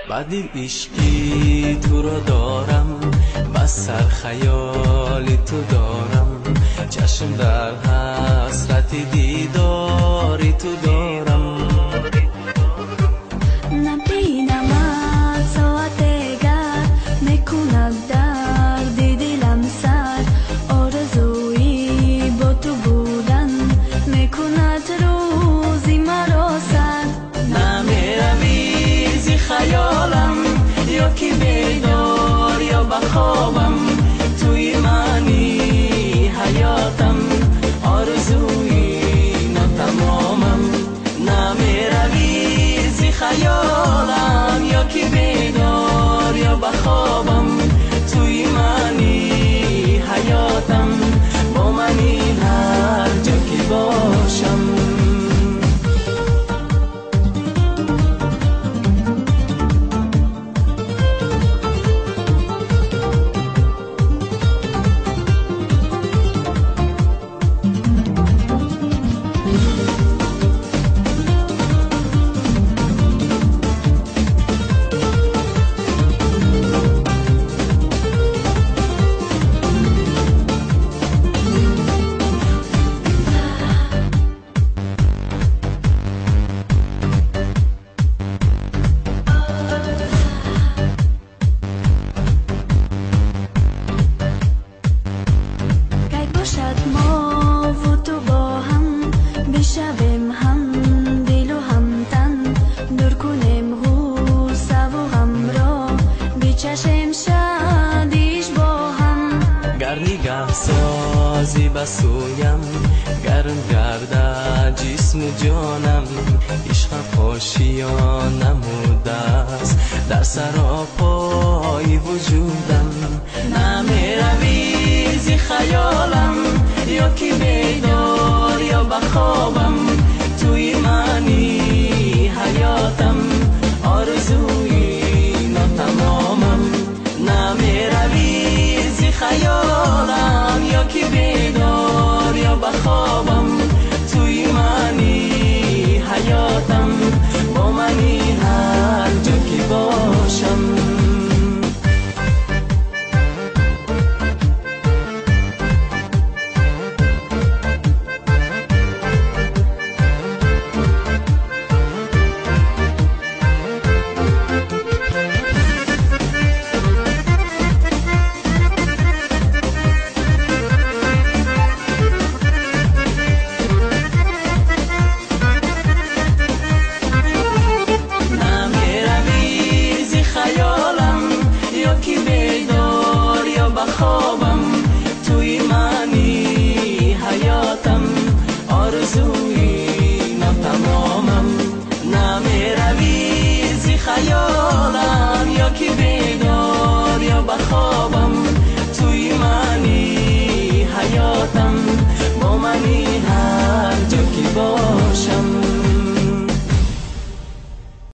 بعد عشقی تو رو دارم، بس سر خیالی تو دارم، چشم در حسرت دیداری تو دارم. نبینمت ساعت دیگر میکند درد دلم سر، آرزویی با تو بودن میکند روزی مرا سر. نمیروی زی خیالم، یا که بیدار یا بخوابم، توی منی حیاتم، آرزوی ناتمامم. نمیروی زی خیالم، یا که بیدار یا بخوابم، توی منی حیاتم، با منی هر جا که باشم. ما و تو با هم بشویم هم دل و هم تن، دور کنیم غوسه و غم را بچشیم شادیش با هم. گر نگه سازی بسویم، گرم گرده جسم و جانم، عشق پاشیان نموده است در سراپای وجودم. نمیروی زی خیالم، یا که بیدار یا بخوابم،